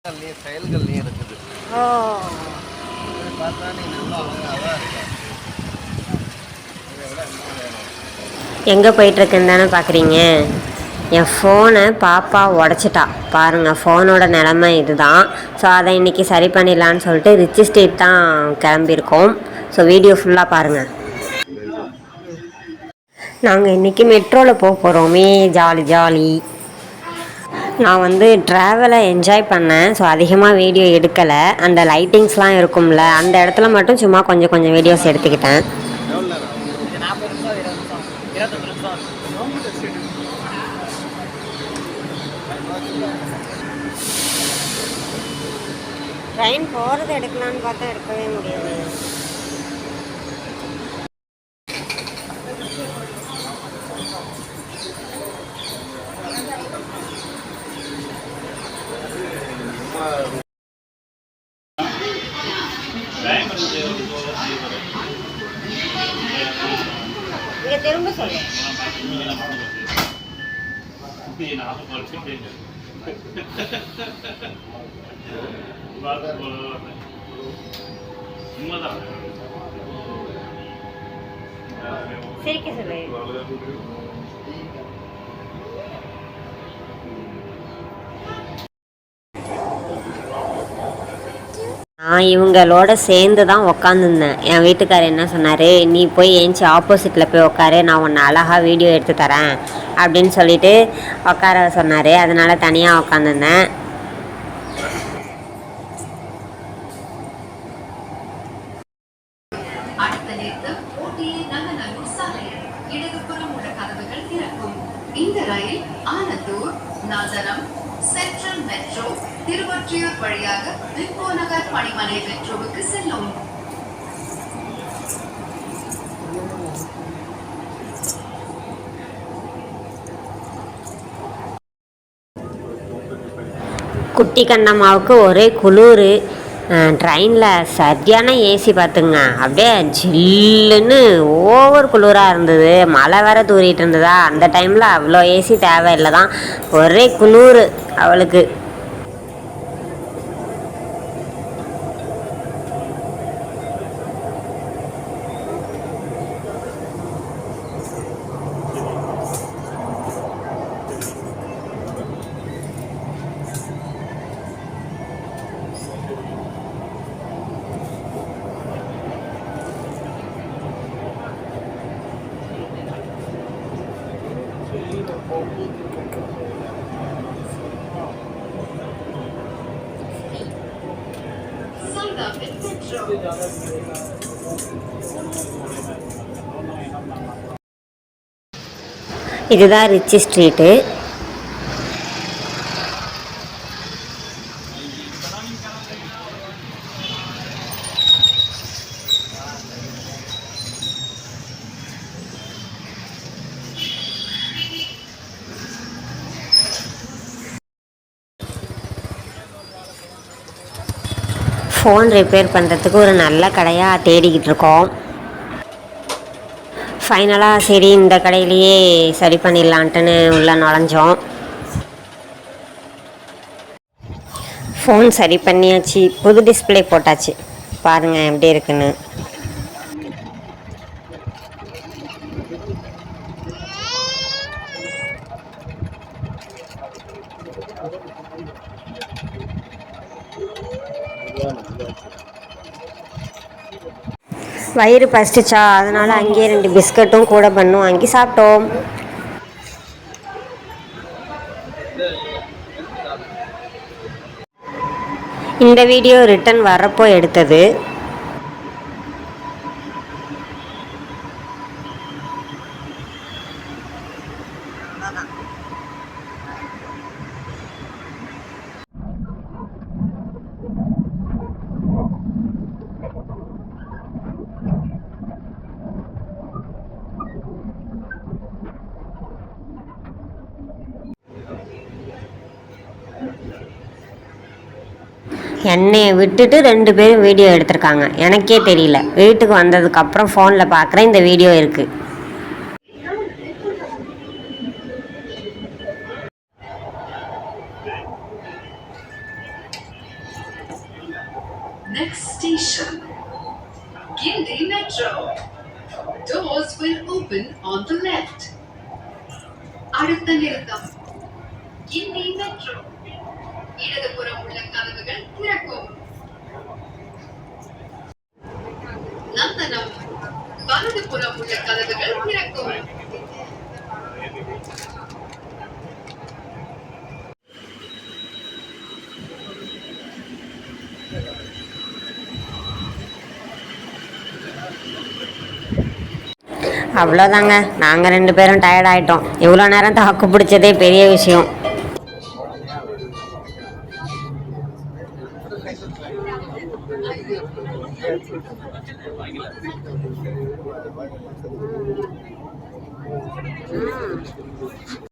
செயல்கள்லயும் இருக்குது. ஓ, பார்த்தா நீ நல்லா அழகாக இருக்க. எங்கே போயிட்டுருக்குன்னு தானே பார்க்குறீங்க. என் ஃபோனை பாப்பா உடச்சிட்டா பாருங்கள். ஃபோனோட நிலமை இதுதான். ஸோ அதை இன்றைக்கி சரி பண்ணிடலான்னு சொல்லிட்டு ரிச்சி ஸ்ட்ரீட் தான் கிளம்பியிருக்கோம். ஸோ வீடியோ ஃபுல்லாக பாருங்கள். நாங்கள் இன்றைக்கி மெட்ரோவில் போக போகிறோமே, ஜாலி ஜாலி. நான் வந்து ட்ராவலை என்ஜாய் பண்ணேன். ஸோ அதிகமாக வீடியோ எடுக்கலை. அந்த லைட்டிங்ஸ்லாம் இருக்கும்ல, அந்த இடத்துல மட்டும் சும்மா கொஞ்சம் கொஞ்சம் வீடியோஸ் எடுத்துக்கிட்டேன். ட்ரெயின் போகிறது எடுக்கலான்னு பார்த்தா எடுக்கவே முடியாது. இங்கே திரும்ப சொல்லு. சிரிக்க சொல்லு. நான் இவங்களோட சேர்ந்து தான் உக்காந்துருந்தேன். என் வீட்டுக்காரர் என்ன சொன்னார், நீ போய் ஏஞ்சி ஆப்போசிட்டில் போய் உட்காரு, நான் உன்னை அழகாக வீடியோ எடுத்து தரேன் அப்படின்னு சொல்லிட்டு உட்கார சொன்னார். அதனால் தனியாக உட்காந்துருந்தேன். இந்த ரயில் ஆனந்தூர், நாசரம், சென்ட்ரல் மெட்ரோ, திருவொற்றியூர் வழியாக விப்போ நகர் பணிமனை மெட்ரோவுக்கு செல்லும். குட்டி கண்ணம்மாவுக்கு ஒரே குளிர். ட்ரெயினில் சரியான ஏசி பார்த்துங்க. அப்படியே ஜில்லுன்னு ஓவர் குளிராக இருந்தது. மழை வேற தூரிட்டு இருந்ததா. அந்த டைமில் அவ்வளோ ஏசி தேவையில்லை தான். ஒரே குளிர் அவளுக்கு. இதுதான் ரிச்சி ஸ்ட்ரீட்டு. ஃபோன் ரிப்பேர் பண்ணுறதுக்கு ஒரு நல்ல கடையாக தேடிக்கிட்டு இருக்கோம். ஃபைனலாக சரி இந்த கடையிலையே சரி பண்ணிடலான்ட்டுன்னு உள்ளே நுழைஞ்சோம். ஃபோன் சரி பண்ணியாச்சு. புது டிஸ்பிளே போட்டாச்சு. பாருங்கள் எப்படி இருக்குன்னு. வயிறு பசிச்சா, அதனால் அங்கேயே 2 பிஸ்கட்டும் கூட பண்ணும் வாங்கி சாப்பிட்டோம். இந்த வீடியோ ரிட்டன் வரப்போ எடுத்தது. என்னையை விட்டுட்டு 2 பேரும் வீடியோ எடுத்திருக்காங்க. எனக்கே தெரியல. வீட்டுக்கு வந்ததுக்கப்புறம் ஃபோனில் பார்க்குறேன் இந்த வீடியோ இருக்குது. Next station, Gindi Metro. Doors will open on the left. அடுத்த நிறுத்தம் கிண்டி மெட்ரோ. இடதுபுறம் உள்ள கதவுகள் திறக்கும். நந்தனம். வலதுபுறம் உள்ள கதவுகள் திறக்கும். அவ்வளோதாங்க, நாங்கள் 2 பேரும் டயர்ட் ஆகிட்டோம். இவ்வளோ நேரம் தாக்கு பிடிச்சதே பெரிய விஷயம்.